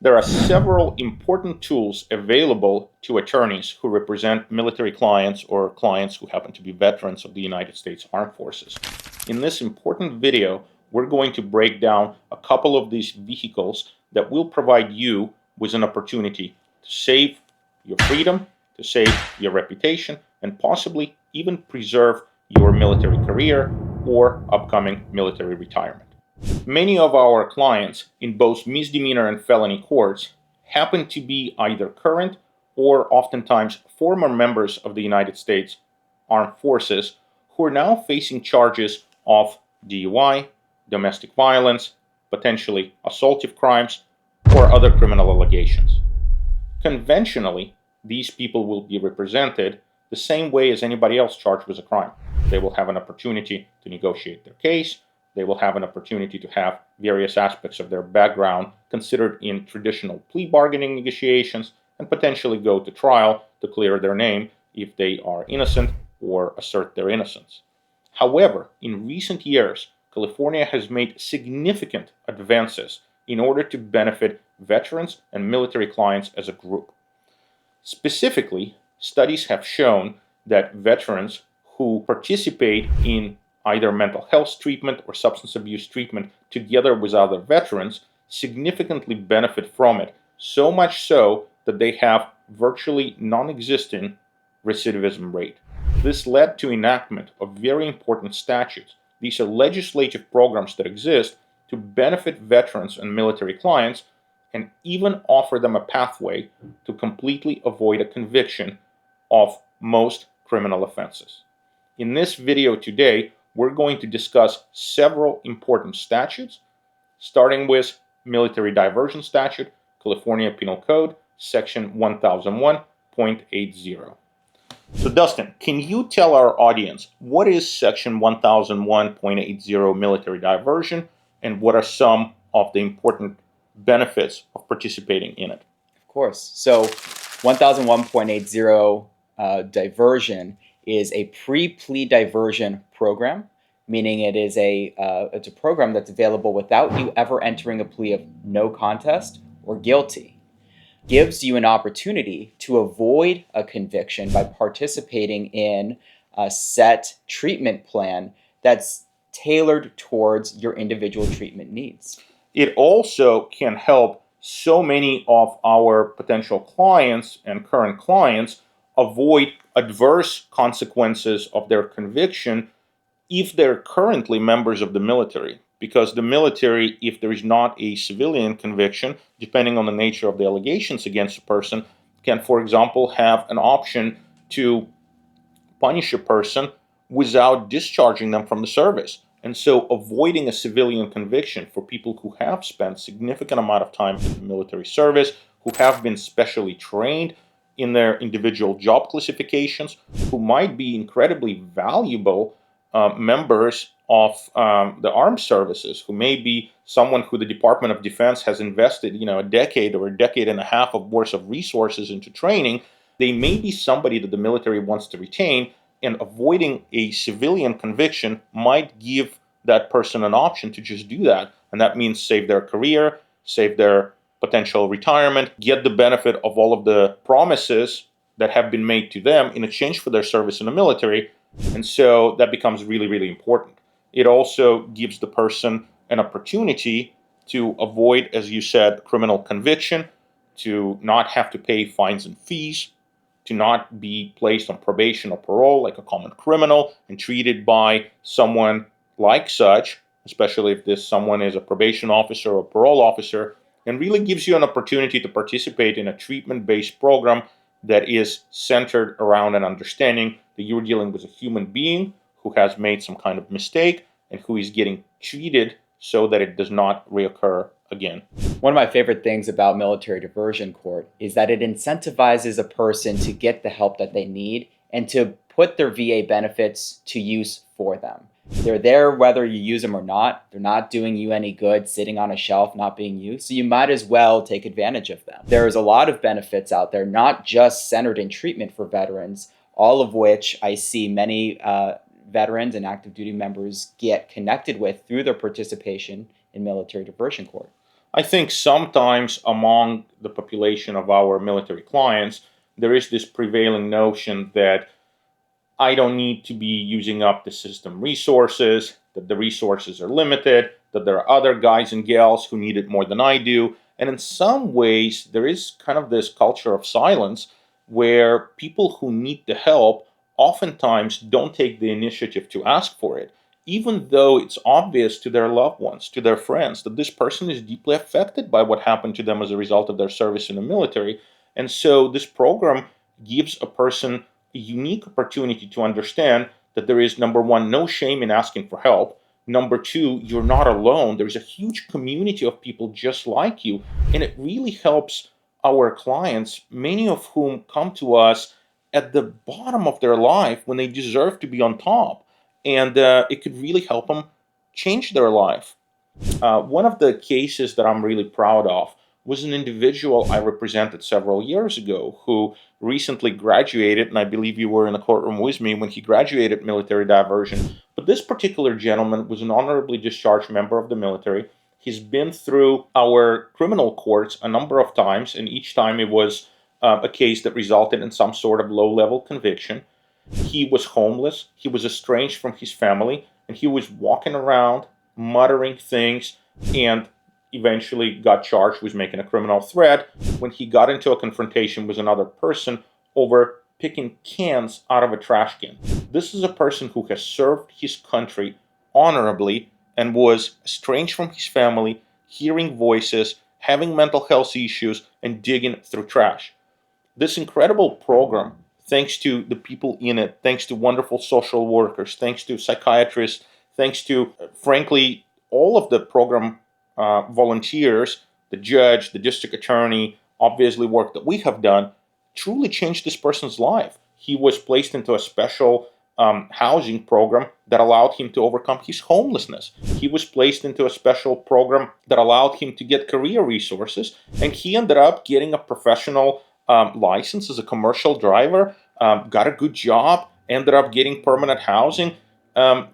There are several important tools available to attorneys who represent military clients or clients who happen to be veterans of the United States Armed Forces. In this important video, we're going to break down a couple of these vehicles that will provide you with an opportunity to save your freedom, to save your reputation, and possibly even preserve your military career or upcoming military retirement. Many of our clients in both misdemeanor and felony courts happen to be either current or oftentimes former members of the United States Armed Forces who are now facing charges of DUI, domestic violence, potentially assaultive crimes, or other criminal allegations. Conventionally, these people will be represented the same way as anybody else charged with a crime. They will have an opportunity to negotiate their case. They will have an opportunity to have various aspects of their background considered in traditional plea bargaining negotiations and potentially go to trial to clear their name if they are innocent or assert their innocence. However, in recent years, California has made significant advances in order to benefit veterans and military clients as a group. Specifically, studies have shown that veterans who participate in either mental health treatment or substance abuse treatment together with other veterans significantly benefit from it, so much so that they have virtually non-existent recidivism rate. This led to enactment of very important statutes. These are legislative programs that exist to benefit veterans and military clients and even offer them a pathway to completely avoid a conviction of most criminal offenses. In this video today, we're going to discuss several important statutes, starting with Military Diversion Statute, California Penal Code, Section 1001.80. So Dustin, can you tell our audience what is Section 1001.80 Military Diversion and what are some of the important benefits of participating in it? Of course. So 1001.80 diversion is a pre-plea diversion program, meaning it's a program that's available without you ever entering a plea of no contest or guilty. Gives you an opportunity to avoid a conviction by participating in a set treatment plan that's tailored towards your individual treatment needs. It also can help so many of our potential clients and current clients avoid adverse consequences of their conviction if they're currently members of the military. Because the military, if there is not a civilian conviction, depending on the nature of the allegations against a person, can, for example, have an option to punish a person without discharging them from the service. And so avoiding a civilian conviction for people who have spent significant amount of time in the military service, who have been specially trained in their individual job classifications, who might be incredibly valuable members of the armed services, who may be someone who the Department of Defense has invested, a decade or a decade and a half of worth of resources into training. They may be somebody that the military wants to retain, and avoiding a civilian conviction might give that person an option to just do that. And that means save their career, save their potential retirement, get the benefit of all of the promises that have been made to them in exchange for their service in the military. And so that becomes really, really important. It also gives the person an opportunity to avoid, as you said, criminal conviction, to not have to pay fines and fees, to not be placed on probation or parole like a common criminal and treated by someone like such, especially if this someone is a probation officer or parole officer, and really gives you an opportunity to participate in a treatment-based program that is centered around an understanding that you're dealing with a human being who has made some kind of mistake and who is getting treated so that it does not reoccur again. One of my favorite things about military diversion court is that it incentivizes a person to get the help that they need and to put their VA benefits to use for them. They're there whether you use them or not. They're not doing you any good sitting on a shelf not being used, so you might as well take advantage of them. There's a lot of benefits out there, not just centered in treatment for veterans, all of which I see many veterans and active duty members get connected with through their participation in military diversion court. I think sometimes among the population of our military clients, there is this prevailing notion that I don't need to be using up the system resources, that the resources are limited, that there are other guys and gals who need it more than I do. And in some ways, there is kind of this culture of silence where people who need the help oftentimes don't take the initiative to ask for it, even though it's obvious to their loved ones, to their friends, that this person is deeply affected by what happened to them as a result of their service in the military. And so this program gives a person a unique opportunity to understand that there is, number one, no shame in asking for help. Number two, you're not alone. There's a huge community of people just like you. And it really helps our clients, many of whom come to us at the bottom of their life when they deserve to be on top. And it could really help them change their life. One of the cases that I'm really proud of was an individual I represented several years ago who recently graduated, and I believe you were in the courtroom with me when he graduated military diversion. But this particular gentleman was an honorably discharged member of the military. He's been through our criminal courts a number of times, and each time it was a case that resulted in some sort of low-level conviction. He was homeless, he was estranged from his family, and he was walking around muttering things, and eventually got charged with making a criminal threat when he got into a confrontation with another person over picking cans out of a trash can. This is a person who has served his country honorably and was estranged from his family, hearing voices, having mental health issues, and digging through trash. This incredible program, thanks to the people in it, thanks to wonderful social workers, thanks to psychiatrists, thanks to, frankly, all of the program volunteers, the judge, the district attorney, obviously work that we have done, truly changed this person's life. He was placed into a special housing program that allowed him to overcome his homelessness. He was placed into a special program that allowed him to get career resources, and he ended up getting a professional license as a commercial driver, got a good job, ended up getting permanent housing.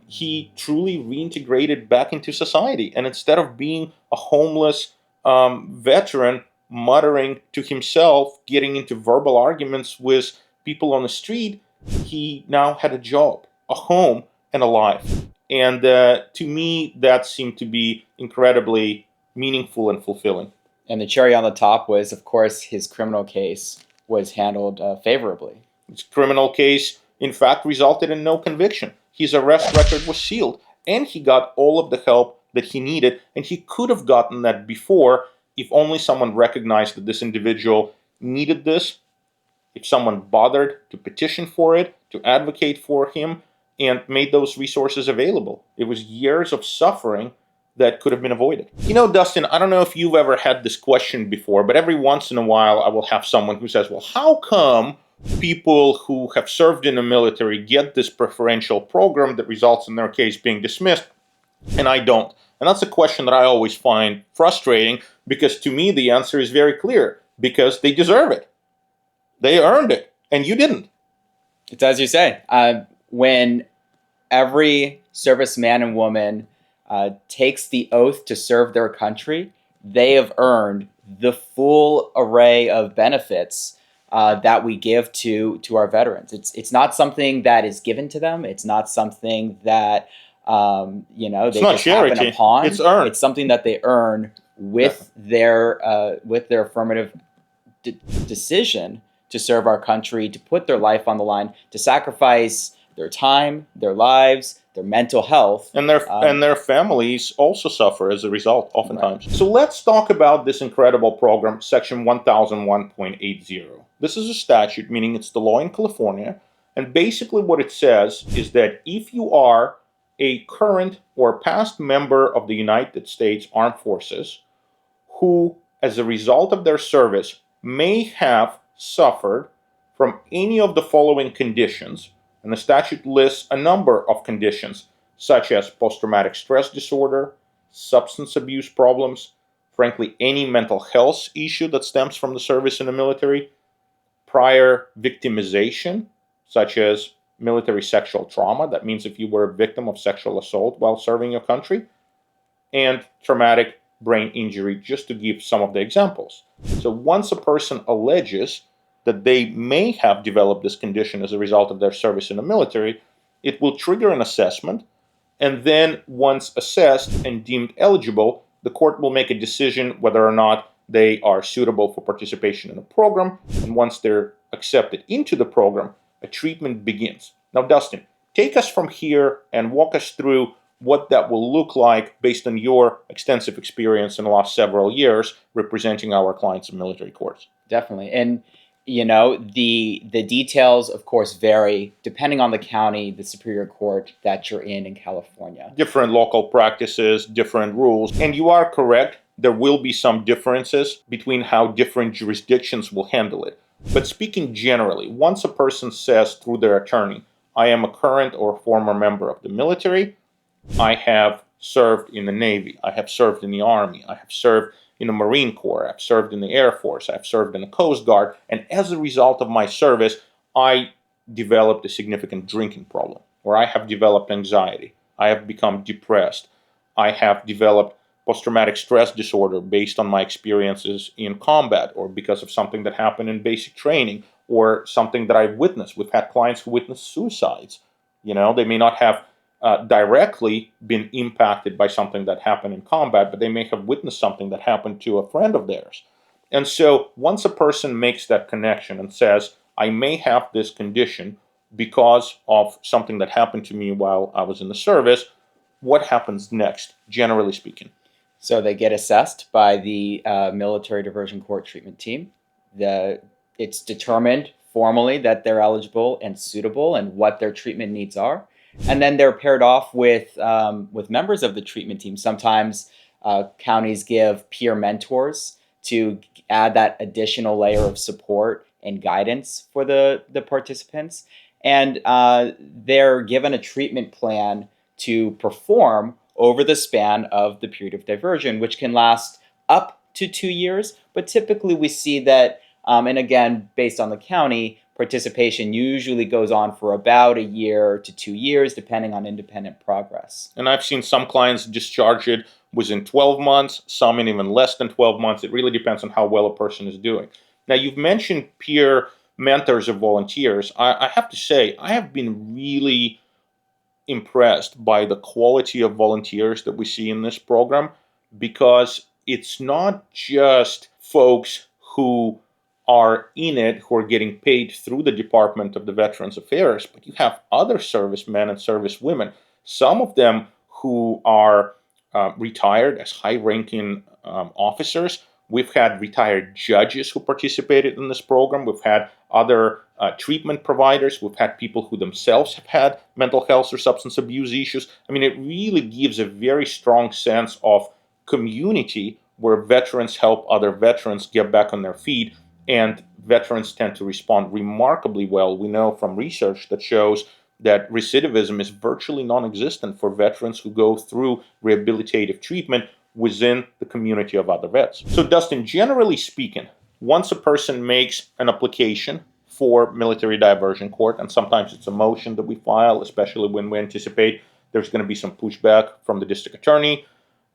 He truly reintegrated back into society. And instead of being a homeless veteran muttering to himself, getting into verbal arguments with people on the street, he now had a job, a home, and a life. And to me, that seemed to be incredibly meaningful and fulfilling. And the cherry on the top was, of course, his criminal case was handled favorably. His criminal case, in fact, resulted in no conviction. His arrest record was sealed, and he got all of the help that he needed, and he could have gotten that before if only someone recognized that this individual needed this, if someone bothered to petition for it, to advocate for him, and made those resources available. It was years of suffering that could have been avoided. You know, Dustin, I don't know if you've ever had this question before, but every once in a while I will have someone who says, well, how come people who have served in the military get this preferential program that results in their case being dismissed, and I don't? And that's a question that I always find frustrating, because to me the answer is very clear: because they deserve it. They earned it, and you didn't. It's as you say. When every serviceman and woman takes the oath to serve their country, they have earned the full array of benefits that we give to our veterans. It's not something that is given to them. It's not something that they just happen upon. It's earned. It's something that they earn with their affirmative decision to serve our country, to put their life on the line, to sacrifice their time, their lives, their mental health. And their families also suffer as a result, oftentimes. Right. So let's talk about this incredible program, Section 1001.80. This is a statute, meaning it's the law in California. And basically what it says is that if you are a current or past member of the United States Armed Forces who, as a result of their service, may have suffered from any of the following conditions, and the statute lists a number of conditions, such as post-traumatic stress disorder, substance abuse problems, frankly, any mental health issue that stems from the service in the military, prior victimization, such as military sexual trauma. That means if you were a victim of sexual assault while serving your country, and traumatic brain injury, just to give some of the examples. So once a person alleges that they may have developed this condition as a result of their service in the military, it will trigger an assessment, and then once assessed and deemed eligible, the court will make a decision whether or not they are suitable for participation in a program, and once they're accepted into the program, a treatment begins. Now, Dustin, take us from here and walk us through what that will look like based on your extensive experience in the last several years representing our clients in military courts. Definitely. And the details, of course, vary depending on the county, the superior court that you're in California. Different local practices, different rules. And you are correct, there will be some differences between how different jurisdictions will handle it. But speaking generally, once a person says through their attorney, I am a current or former member of the military, I have served in the Navy, I have served in the Army, I have served in the Marine Corps, I've served in the Air Force, I've served in the Coast Guard, and as a result of my service, I developed a significant drinking problem, or I have developed anxiety, I have become depressed, I have developed post-traumatic stress disorder based on my experiences in combat, or because of something that happened in basic training, or something that I've witnessed. We've had clients who witnessed suicides. They may not have directly been impacted by something that happened in combat, but they may have witnessed something that happened to a friend of theirs. And so once a person makes that connection and says, I may have this condition because of something that happened to me while I was in the service, what happens next, generally speaking? So they get assessed by the Military Diversion Court treatment team. It's determined formally that they're eligible and suitable and what their treatment needs are. And then they're paired off with members of the treatment team. Sometimes counties give peer mentors to add that additional layer of support and guidance for the participants. And they're given a treatment plan to perform over the span of the period of diversion, which can last up to 2 years. But typically we see that, and again, based on the county, participation usually goes on for about 1 year to 2 years, depending on independent progress. And I've seen some clients discharge it within 12 months, some in even less than 12 months. It really depends on how well a person is doing. Now, you've mentioned peer mentors or volunteers. I have to say, I have been really impressed by the quality of volunteers that we see in this program, because it's not just folks who are in it who are getting paid through the Department of the Veterans Affairs, but you have other servicemen and servicewomen, some of them who are retired as high-ranking officers. We've had retired judges who participated in this program. We've had other treatment providers. We've had people who themselves have had mental health or substance abuse issues. I mean, it really gives a very strong sense of community where veterans help other veterans get back on their feet, and veterans tend to respond remarkably well. We know from research that shows that recidivism is virtually non-existent for veterans who go through rehabilitative treatment within the community of other vets. So, Dustin, generally speaking, once a person makes an application for military diversion court, and sometimes it's a motion that we file, especially when we anticipate there's going to be some pushback from the district attorney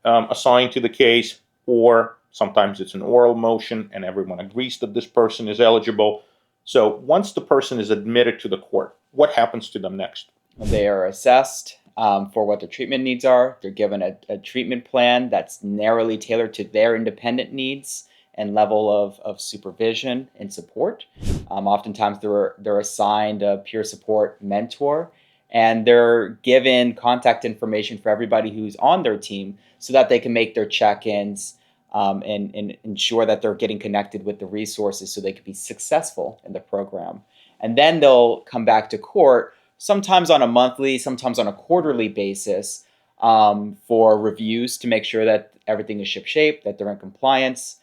assigned to the case, or sometimes it's an oral motion and everyone agrees that this person is eligible. So once the person is admitted to the court, what happens to them next? They are assessed for what their treatment needs are. They're given a treatment plan that's narrowly tailored to their independent needs and level of supervision and support. Oftentimes they're assigned a peer support mentor, and they're given contact information for everybody who's on their team so that they can make their check-ins and ensure that they're getting connected with the resources so they can be successful in the program. And then they'll come back to court, sometimes on a monthly, sometimes on a quarterly basis, for reviews to make sure that everything is shipshape, that they're in compliance.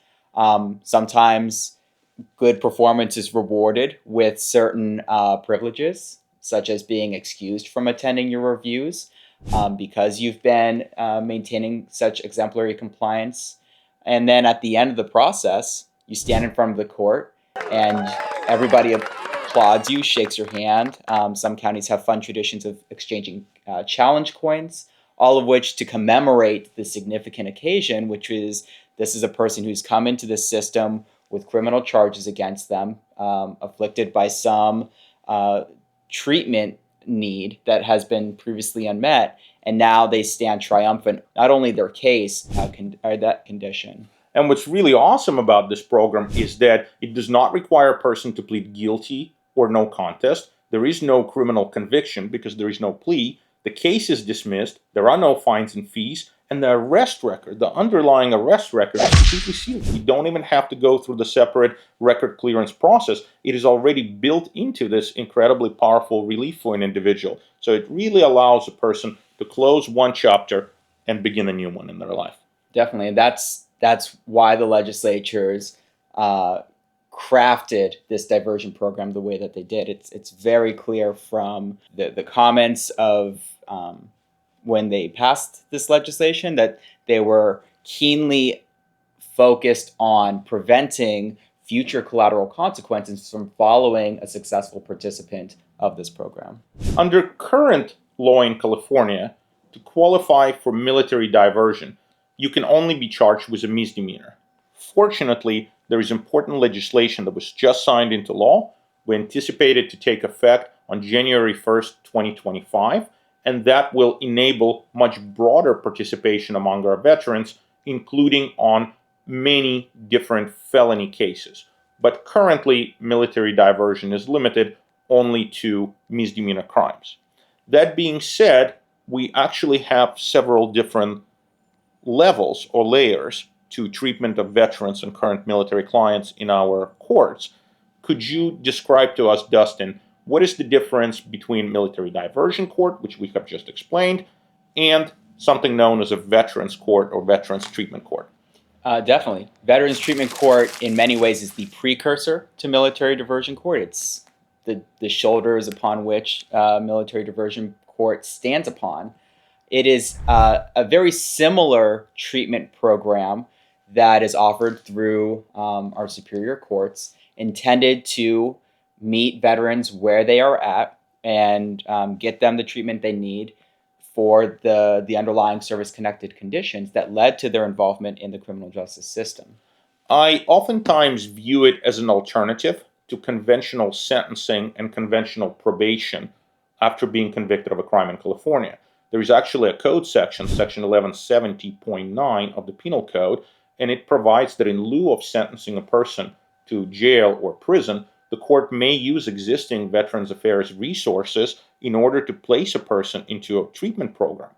Sometimes good performance is rewarded with certain privileges, such as being excused from attending your reviews because you've been maintaining such exemplary compliance. And then at the end of the process, you stand in front of the court and everybody applauds you, shakes your hand. Some counties have fun traditions of exchanging challenge coins. all of which to commemorate the significant occasion, which is this is a person who's come into the system with criminal charges against them, afflicted by some treatment need that has been previously unmet, and now they stand triumphant, not only their case, or that condition. And what's really awesome about this program is that it does not require a person to plead guilty or no contest. There is no criminal conviction because there is no plea. The case is dismissed. There are no fines and fees. And the arrest record, the underlying arrest record, is completely sealed. You don't even have to go through the separate record clearance process. It is already built into this incredibly powerful relief for an individual. So it really allows a person to close one chapter and begin a new one in their life. Definitely. And that's why the legislatures crafted this diversion program the way that they did. It's very clear from the comments of when they passed this legislation that they were keenly focused on preventing future collateral consequences from following a successful participant of this program. Under current law in California, to qualify for military diversion, you can only be charged with a misdemeanor. Fortunately, there is important legislation that was just signed into law. We anticipate it to take effect on January 1st, 2025, and that will enable much broader participation among our veterans, including on many different felony cases. But currently, military diversion is limited only to misdemeanor crimes. That being said, we actually have several different levels or layers to treatment of veterans and current military clients in our courts. Could you describe to us, Dustin, what is the difference between military diversion court, which we have just explained, and something known as a veterans court or veterans treatment court? Definitely. Veterans Treatment Court, in many ways, is the precursor to Military Diversion Court. It's the shoulders upon which Military Diversion Court stands upon. It is a very similar treatment program that is offered through our superior courts, intended to meet veterans where they are at and get them the treatment they need for the underlying service-connected conditions that led to their involvement in the criminal justice system. I oftentimes view it as an alternative to conventional sentencing and conventional probation after being convicted of a crime in California. There is actually a code section, section 1170.9 of the Penal Code, and it provides that in lieu of sentencing a person to jail or prison, the court may use existing Veterans Affairs resources in order to place a person into a treatment program.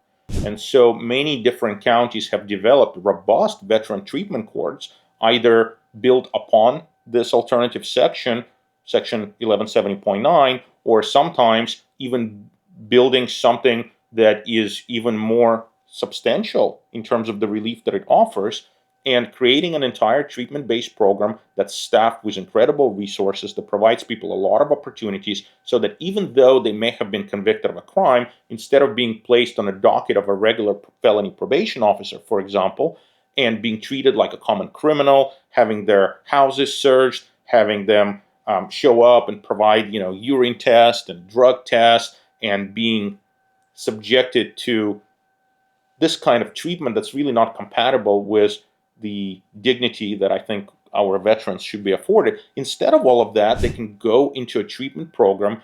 And so many different counties have developed robust veteran treatment courts, either built upon this alternative section, section 1170.9, or sometimes even building something that is even more substantial in terms of the relief that it offers, and creating an entire treatment-based program that's staffed with incredible resources that provides people a lot of opportunities so that even though they may have been convicted of a crime, instead of being placed on a docket of a regular felony probation officer, for example, and being treated like a common criminal, having their houses searched, having them show up and provide, urine tests and drug tests, and being subjected to this kind of treatment that's really not compatible with the dignity that I think our veterans should be afforded. Instead of all of that, they can go into a treatment program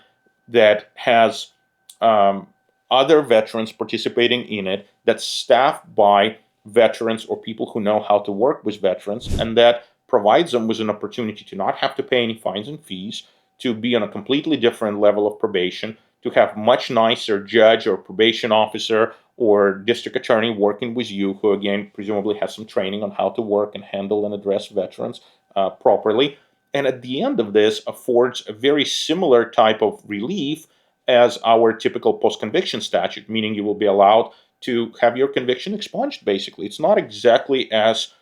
that has other veterans participating in it, that's staffed by veterans or people who know how to work with veterans, and that provides them with an opportunity to not have to pay any fines and fees, to be on a completely different level of probation, to have much nicer judge or probation officer or district attorney working with you, who again presumably has some training on how to work and handle and address veterans properly. And at the end of this affords a very similar type of relief as our typical post-conviction statute, meaning you will be allowed to have your conviction expunged, basically. It's not exactly as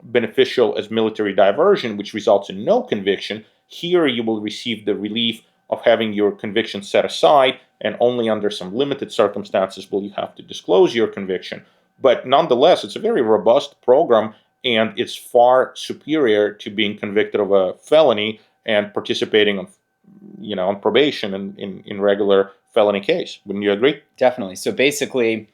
beneficial as military diversion, which results in no conviction. Here you will receive the relief of having your conviction set aside, and only under some limited circumstances will you have to disclose your conviction. But nonetheless, it's a very robust program, and it's far superior to being convicted of a felony and participating on probation in regular felony case. Wouldn't you agree? Definitely. So basically,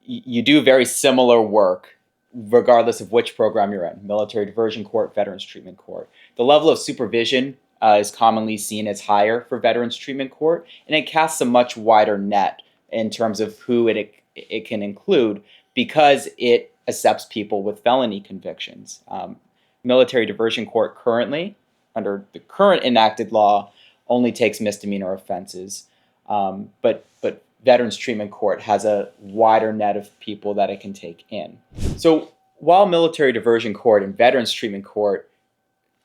you do very similar work regardless of which program you're in, military diversion court, veterans treatment court. The level of supervision is commonly seen as higher for veterans treatment court, and it casts a much wider net in terms of who it can include because it accepts people with felony convictions. Military diversion court currently, under the current enacted law, only takes misdemeanor offenses, but Veterans Treatment Court has a wider net of people that it can take in. So while Military Diversion Court and Veterans Treatment Court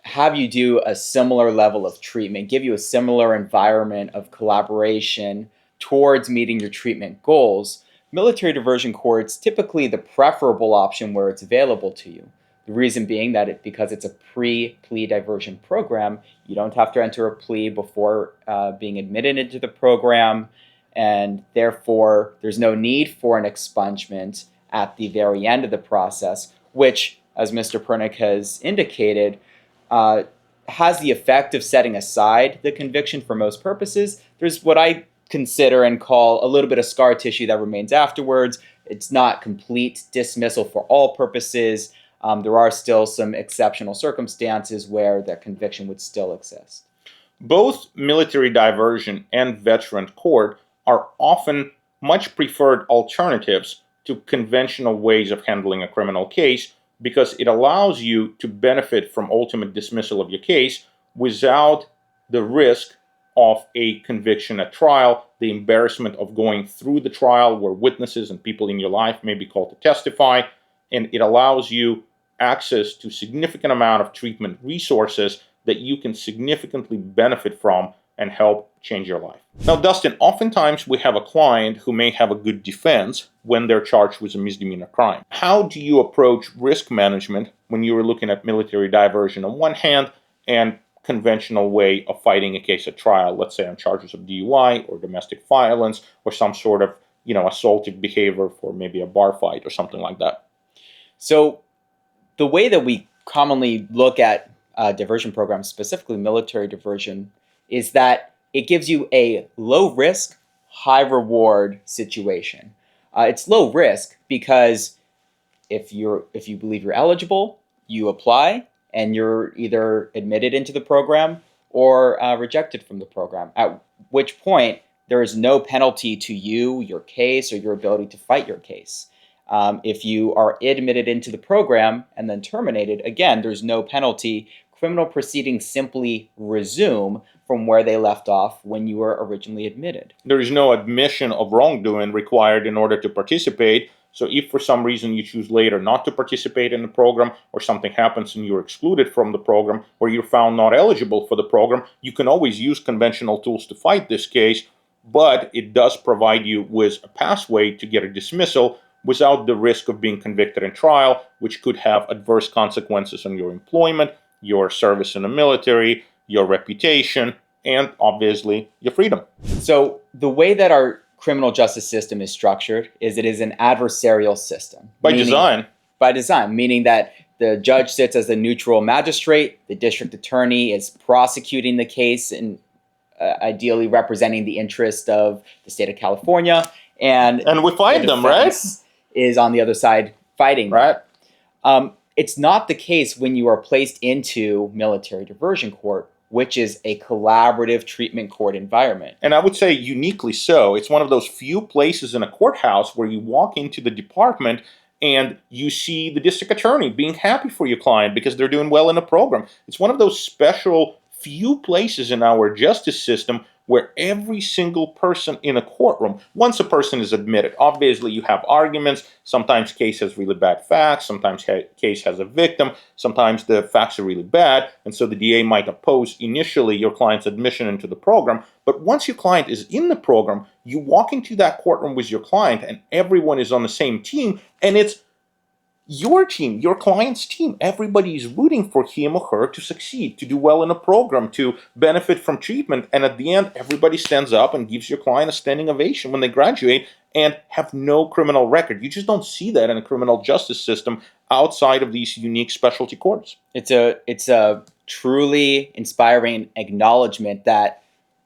have you do a similar level of treatment, give you a similar environment of collaboration towards meeting your treatment goals, Military Diversion Court's typically the preferable option where it's available to you. The reason being that because it's a pre-plea diversion program, you don't have to enter a plea before being admitted into the program, and therefore there's no need for an expungement at the very end of the process, which, as Mr. Pernik has indicated, has the effect of setting aside the conviction for most purposes. There's what I consider and call a little bit of scar tissue that remains afterwards. It's not complete dismissal for all purposes. There are still some exceptional circumstances where the conviction would still exist. Both military diversion and veteran court are often much preferred alternatives to conventional ways of handling a criminal case because it allows you to benefit from ultimate dismissal of your case without the risk of a conviction at trial, the embarrassment of going through the trial where witnesses and people in your life may be called to testify, and it allows you access to significant amount of treatment resources that you can significantly benefit from and help change your life. Now, Dustin, oftentimes we have a client who may have a good defense when they're charged with a misdemeanor crime. How do you approach risk management when you are looking at military diversion on one hand and conventional way of fighting a case at trial, let's say on charges of DUI or domestic violence or some sort of, assaultive behavior for maybe a bar fight or something like that? So the way that we commonly look at diversion programs, specifically military diversion, is that it gives you a low risk, high reward situation. It's low risk because if you believe you're eligible, you apply and you're either admitted into the program or rejected from the program, at which point there is no penalty to you, your case, or your ability to fight your case. If you are admitted into the program and then terminated, again, there's no penalty. Criminal proceedings simply resume from where they left off when you were originally admitted. There is no admission of wrongdoing required in order to participate. So if for some reason you choose later not to participate in the program or something happens and you're excluded from the program or you're found not eligible for the program, you can always use conventional tools to fight this case, but it does provide you with a pathway to get a dismissal without the risk of being convicted in trial, which could have adverse consequences on your employment, your service in the military, your reputation, and obviously your freedom. So the way that our criminal justice system is structured is it is an adversarial system. By design. By design, meaning that the judge sits as a neutral magistrate, the district attorney is prosecuting the case and ideally representing the interest of the state of California, and we fight them, right? Is on the other side fighting. Right. It's not the case when you are placed into military diversion court, which is a collaborative treatment court environment. And I would say uniquely so. It's one of those few places in a courthouse where you walk into the department and you see the district attorney being happy for your client because they're doing well in the program. It's one of those special few places in our justice system where every single person in a courtroom, once a person is admitted, obviously you have arguments. Sometimes case has really bad facts. Sometimes case has a victim. Sometimes the facts are really bad. And so the DA might oppose initially your client's admission into the program. But once your client is in the program, you walk into that courtroom with your client and everyone is on the same team. And it's your team, your client's team. Everybody is rooting for him or her to succeed, to do well in a program, to benefit from treatment. And at the end, everybody stands up and gives your client a standing ovation when they graduate and have no criminal record. You just don't see that in a criminal justice system outside of these unique specialty courts. It's a truly inspiring acknowledgement that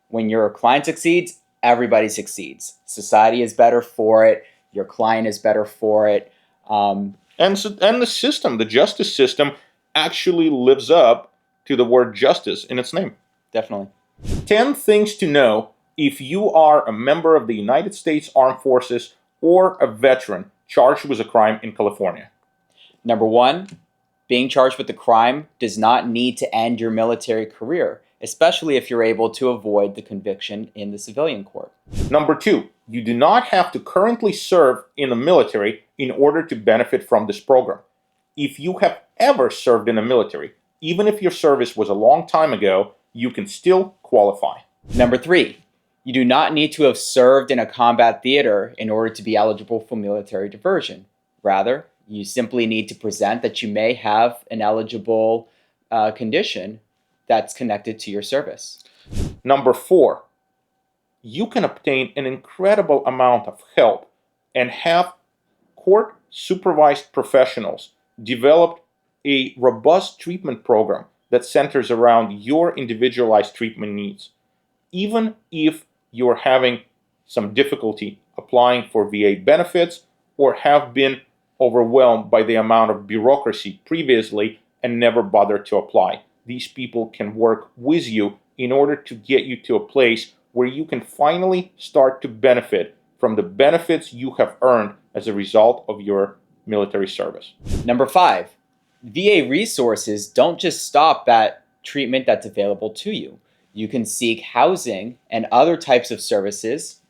when your client succeeds, everybody succeeds. Society is better for it. your client is better for it. And the system, the justice system, actually lives up to the word justice in its name. Definitely. 10 things to know if you are a member of the United States Armed Forces or a veteran charged with a crime in California. Number 1, being charged with a crime does not need to end your military career, especially if you're able to avoid the conviction in the civilian court. Number 2, you do not have to currently serve in the military in order to benefit from this program. If you have ever served in the military, even if your service was a long time ago, you can still qualify. Number 3, you do not need to have served in a combat theater in order to be eligible for military diversion. Rather, you simply need to present that you may have an eligible condition that's connected to your service. Number 4, you can obtain an incredible amount of help and have court-supervised professionals develop a robust treatment program that centers around your individualized treatment needs. Even if you're having some difficulty applying for VA benefits or have been overwhelmed by the amount of bureaucracy previously and never bothered to apply, these people can work with you in order to get you to a place where you can finally start to benefit from the benefits you have earned as a result of your military service. Number 5, VA resources don't just stop at treatment that's available to you. You can seek housing and other types of services,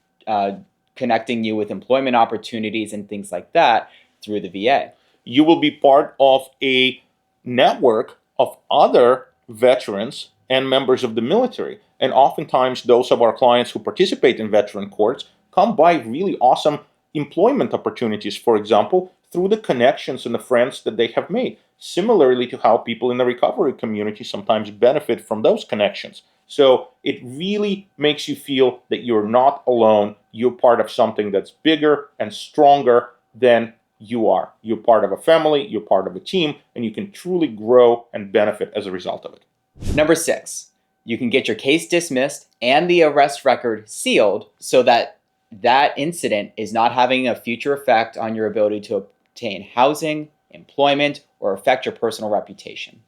connecting you with employment opportunities and things like that through the VA. You will be part of a network of other veterans and members of the military. And oftentimes those of our clients who participate in veteran courts come by really awesome employment opportunities, for example, through the connections and the friends that they have made. Similarly to how people in the recovery community sometimes benefit from those connections. So it really makes you feel that you're not alone. You're part of something that's bigger and stronger than you are. You're part of a family, you're part of a team, and you can truly grow and benefit as a result of it. Number 6, you can get your case dismissed and the arrest record sealed so that that incident is not having a future effect on your ability to obtain housing, employment, or affect your personal reputation.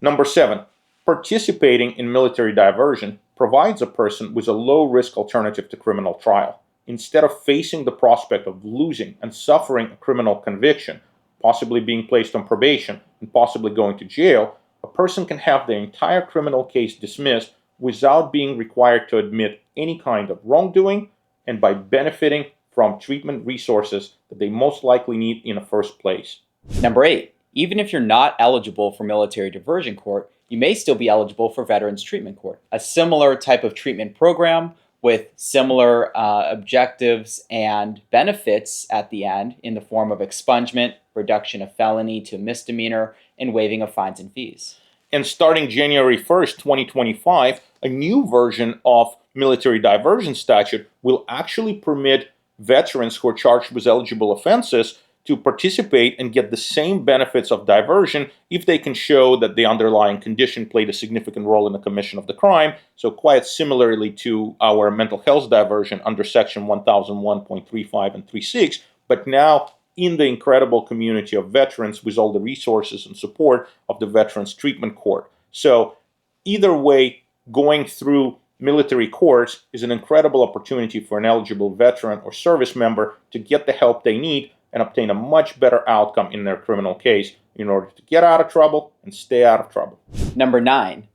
Number 7, participating in military diversion provides a person with a low-risk alternative to criminal trial. Instead of facing the prospect of losing and suffering a criminal conviction, possibly being placed on probation, and possibly going to jail, a person can have their entire criminal case dismissed without being required to admit any kind of wrongdoing and by benefiting from treatment resources that they most likely need in the first place. Number 8, even if you're not eligible for military diversion court, you may still be eligible for Veterans Treatment Court, a similar type of treatment program with similar objectives and benefits at the end in the form of expungement, reduction of felony to misdemeanor, and waiving of fines and fees. And starting January 1st, 2025, a new version of military diversion statute will actually permit veterans who are charged with eligible offenses to participate and get the same benefits of diversion if they can show that the underlying condition played a significant role in the commission of the crime. So quite similarly to our mental health diversion under section 1001.35 and 36, but now in the incredible community of veterans with all the resources and support of the Veterans Treatment Court. So either way, going through military courts is an incredible opportunity for an eligible veteran or service member to get the help they need and obtain a much better outcome in their criminal case in order to get out of trouble and stay out of trouble. Number 9,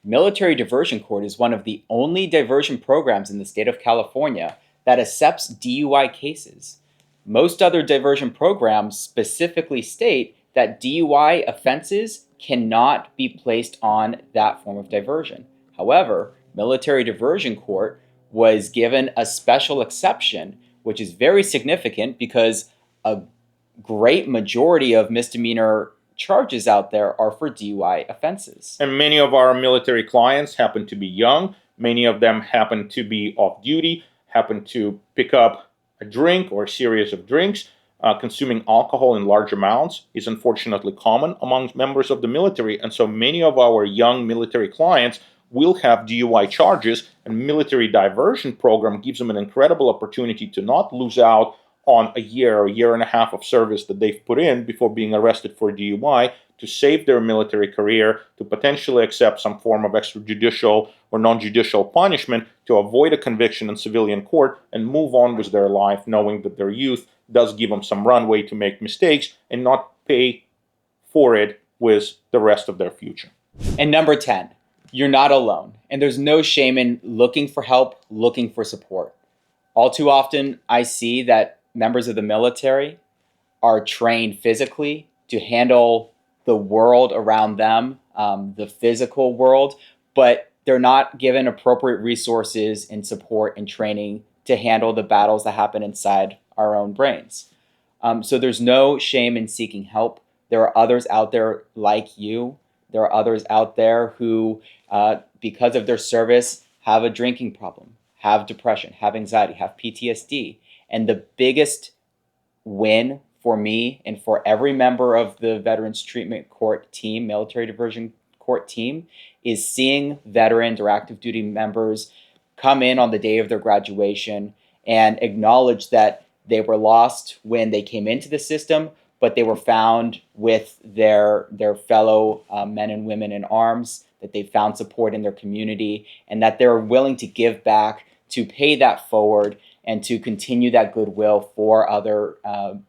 Military Diversion Court is one of the only diversion programs in the state of California that accepts DUI cases. Most other diversion programs specifically state that DUI offenses cannot be placed on that form of diversion. However, Military Diversion Court was given a special exception, which is very significant because a great majority of misdemeanor charges out there are for DUI offenses. And many of our military clients happen to be young. Many of them happen to be off duty, happen to pick up a drink or a series of drinks. Consuming alcohol in large amounts is unfortunately common among members of the military. And so many of our young military clients will have DUI charges, and military diversion program gives them an incredible opportunity to not lose out on a year and a half of service that they've put in before being arrested for DUI, to save their military career, to potentially accept some form of extrajudicial or non-judicial punishment, to avoid a conviction in civilian court and move on with their life, knowing that their youth does give them some runway to make mistakes and not pay for it with the rest of their future. And number 10, you're not alone. And there's no shame in looking for help, looking for support. All too often, I see that members of the military are trained physically to handle the world around them, the physical world, but they're not given appropriate resources and support and training to handle the battles that happen inside our own brains. So there's no shame in seeking help. There are others out there like you. There are others out there who, because of their service, have a drinking problem, have depression, have anxiety, have PTSD. And the biggest win for me and for every member of the Veterans Treatment Court team, Military Diversion Court team, is seeing veterans or active duty members come in on the day of their graduation and acknowledge that they were lost when they came into the system, but they were found with their fellow men and women in arms, that they found support in their community, and that they're willing to give back, to pay that forward, and to continue that goodwill for other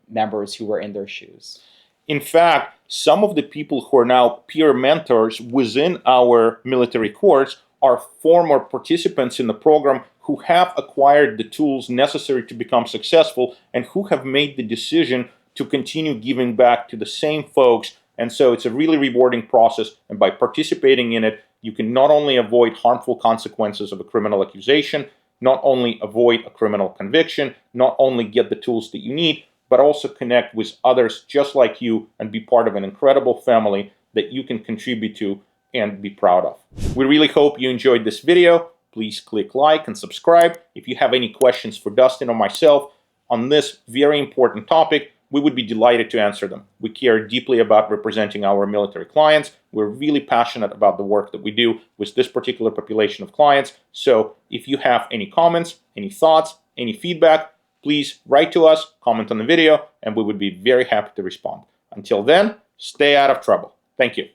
members who were in their shoes. In fact, some of the people who are now peer mentors within our military courts are former participants in the program who have acquired the tools necessary to become successful and who have made the decision to continue giving back to the same folks. And so it's a really rewarding process. And by participating in it, you can not only avoid harmful consequences of a criminal accusation, not only avoid a criminal conviction, not only get the tools that you need, but also connect with others just like you and be part of an incredible family that you can contribute to and be proud of. We really hope you enjoyed this video. Please click like and subscribe. If you have any questions for Dustin or myself on this very important topic, we would be delighted to answer them. We care deeply about representing our military clients. We're really passionate about the work that we do with this particular population of clients. So if you have any comments, any thoughts, any feedback, please write to us, comment on the video, and we would be very happy to respond. Until then, stay out of trouble. Thank you.